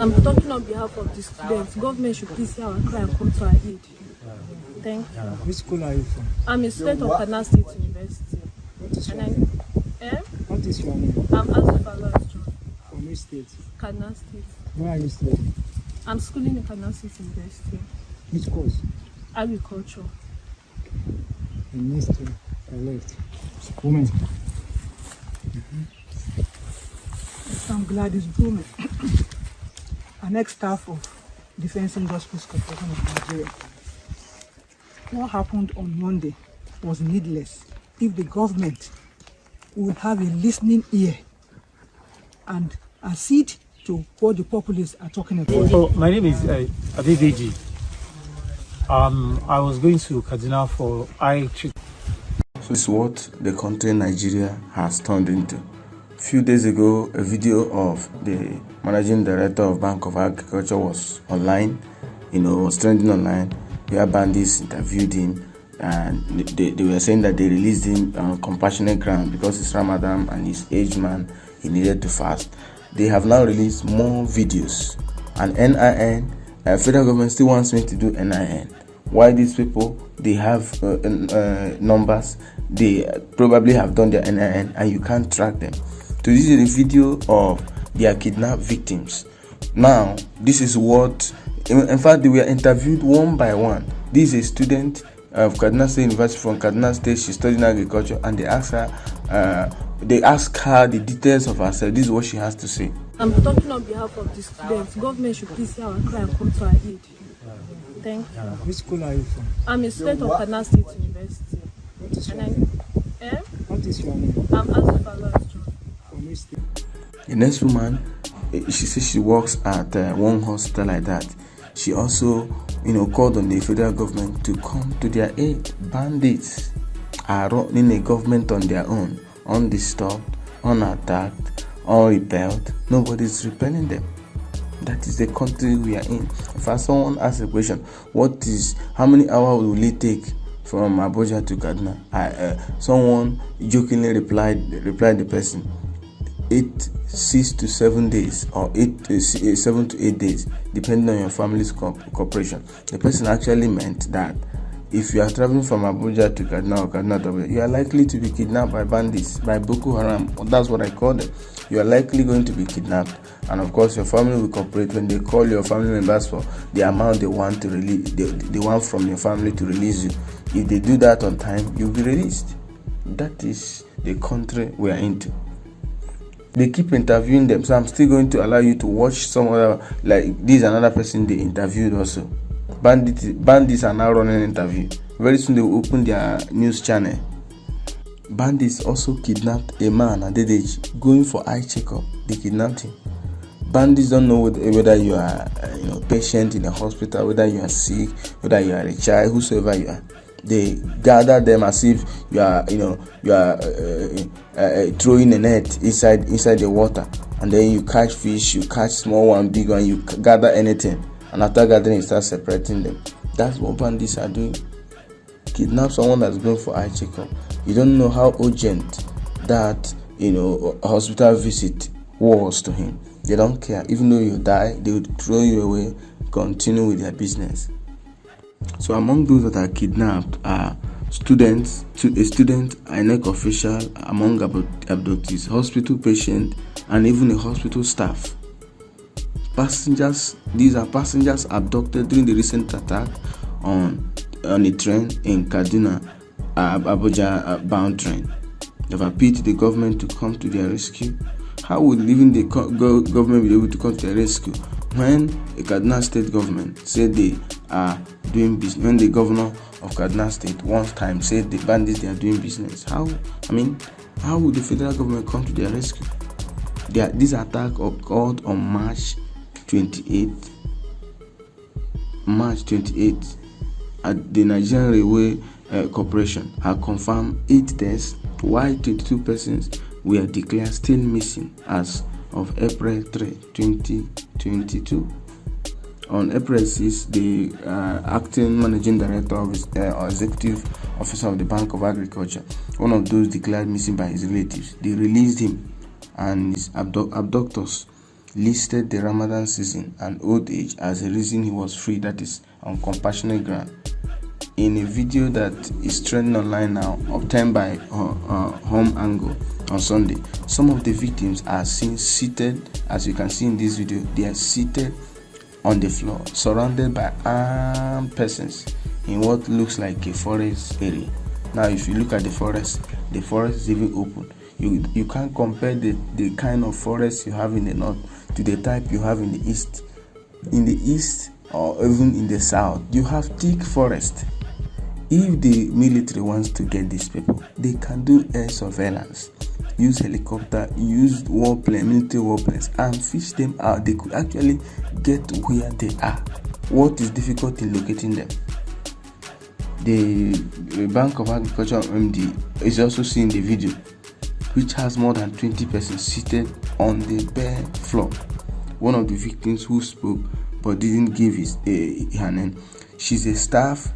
I'm talking on behalf of the students. Government should please hear our cry and come to our aid. Thank you. Which school are you from? I'm a student of Kaduna State University. What is your name? What is your name? I'm Abuja-kaduna From which state? Kaduna State. Where are you studying? I'm schooling in Kaduna State University. Which course? Agriculture. The next to the left. Women. Yes, I'm glad it's women. An ex-staff of Defense Industries Corporation of Nigeria. What happened on Monday was needless if the government would have a listening ear and accede to what the populists are talking about. Oh, my name is Abductees. I was going to Kaduna for INEC. So this is what the country Nigeria has turned into. A few days ago, a video of the managing director of Bank of Agriculture was online, was trending online, where bandits interviewed him, and they were saying that they released him on compassionate ground because it's Ramadan and he's aged man, he needed to fast. They have now released more videos, and NIN, federal government still wants me to do NIN. Why these people, they have numbers, they probably have done their NIN and you can't track them. So this is a video of their kidnapped victims. Now, this is what, in fact, they were interviewed one by one. This is a student of Kaduna State University from Kaduna State. She's studying agriculture, and they ask her the details of herself. This is what she has to say. I'm talking on behalf of the students. Government should please hear our cry and come to our aid. Thank you. Which school are you from? I'm a student of Kaduna State University. What is your name? What is your name? I'm Abuja-kaduna. From which state? The next woman, she says she works at one hospital like that. She also, called on the federal government to come to their aid. Bandits are running a government on their own, undisturbed, unattacked, unrepelled. Nobody's repelling them. That is the country we are in. If someone asks a question, how many hours will it take from Abuja to Kaduna? Someone jokingly replied the person, 6 to 7 days, or 7 to 8 days, depending on your family's cooperation. The person actually meant that if you are traveling from Abuja to Kaduna or Kaduna to Abuja, you are likely to be kidnapped by bandits, by Boko Haram. That's what I call them. You are likely going to be kidnapped, and of course your family will cooperate when they call your family members for the amount they want to release. They want from your family to release you. If they do that on time, you'll be released. That is the country we are into. They keep interviewing them, so I'm still going to allow you to watch some other, like this another person they interviewed also. Bandits are now running an interview. Very soon they will open their news channel. Bandits also kidnapped a man at that age going for eye checkup. They kidnapped him. Bandits don't know whether you are patient in a hospital, whether you are sick, whether you are a child, whosoever you are. They gather them as if you are throwing a net inside the water, and then you catch fish, you catch small one, big one, you gather anything, and after gathering you start separating them. That's what bandits are doing. Kidnap someone that's going for eye checkup. You don't know how urgent that hospital visit was to him. They don't care. Even though you die, they would throw you away, continue with their business. So among those that are kidnapped are students, a student, INEC official, among abductees, hospital patient, and even a hospital staff. Passengers, these are passengers abducted during the recent attack on a train in Kaduna, Abuja bound train. They've appealed to the government to come to their rescue. How would even the government be able to come to their rescue when the Kaduna State government said they are doing business? When the governor of Kaduna State one time said the bandits, they are doing business. How would the federal government come to their rescue? This attack occurred on March 28 at the Nigerian Railway Corporation had confirmed 8 deaths, while 22 persons were declared still missing as of April 3, 2022. On April 6, the acting managing director of executive officer of the Bank of Agriculture, one of those declared missing by his relatives, they released him and his abductors listed the Ramadan season and old age as a reason he was free, that is on compassionate ground. In a video that is trending online now, obtained by Home Angle on Sunday, some of the victims are seen seated, as you can see in this video. They are seated on the floor, surrounded by armed persons in what looks like a forest area. Now, if you look at the forest is even open. You can't compare the kind of forest you have in the north to the type you have in the east. In the east, or even in the south, you have thick forest. If the military wants to get these people, they can do air surveillance, use helicopter, use military warplanes, and fish them out. They could actually get where they are. What is difficult in locating them? The Bank of Agriculture MD is also seen in the video, which has more than 20 persons seated on the bare floor. One of the victims who spoke but didn't give her name, she's a staff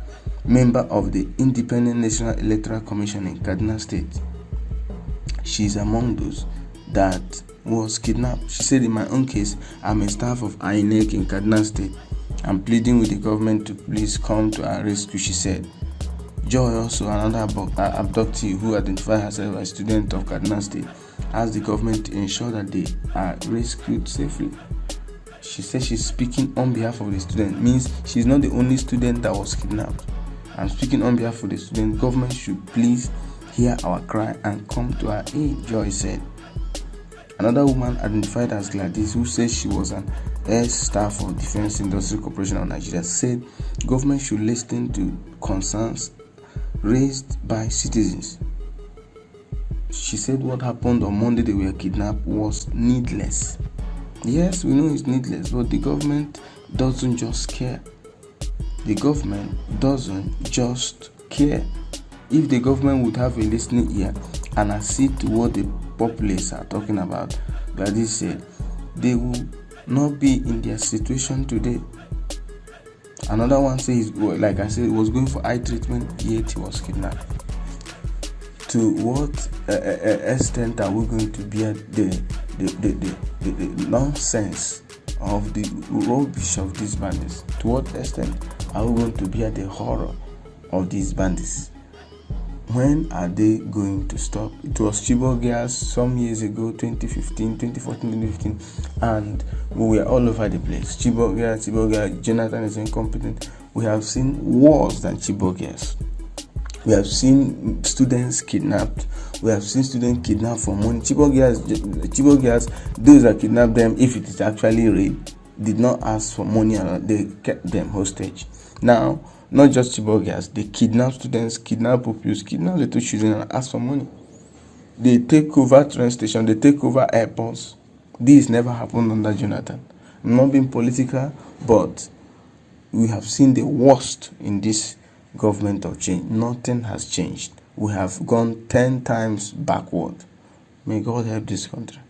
member of the Independent National Electoral Commission in Kaduna State. She's among those that was kidnapped. She said, in my own case, I'm a staff of INEC in Kaduna State. I'm pleading with the government to please come to our rescue, she said. Joy, also another abductee who identified herself as a student of Kaduna State, asked the government to ensure that they are rescued safely. She said she's speaking on behalf of the student, means she's not the only student that was kidnapped. I'm speaking on behalf of the student. Government should please hear our cry and come to our aid, Joy said. Another woman identified as Gladys, who says she was an air staff of Defense Industry Corporation of Nigeria, said government should listen to concerns raised by citizens. She said what happened on Monday they were kidnapped was needless. Yes, we know it's needless, but the government doesn't just care. The government doesn't just care. If the government would have a listening ear and accede to what the populace are talking about, Gladys said, they will not be in their situation today. Another one says, like I said, he was going for eye treatment, yet he was kidnapped. To what extent are we going to bear the nonsense of the rubbish of these bandits? To what extent are we going to bear the horror of these bandits? When are they going to stop? It was Chibok girls some years ago, 2014, 2015, and we were all over the place. Chibok girls, Jonathan is incompetent. We have seen worse than Chibok girls. We have seen students kidnapped. We have seen students kidnapped for money. Chibok girls, those that kidnapped them, if it is actually rape, did not ask for money and they kept them hostage. Now, not just Chibok girls, they kidnap students, kidnap pupils, kidnap little children and ask for money. They take over train stations, they take over airports. This never happened under Jonathan. I'm not being political, but we have seen the worst in this government of change. Nothing has changed. We have gone 10 times backward. May God help this country.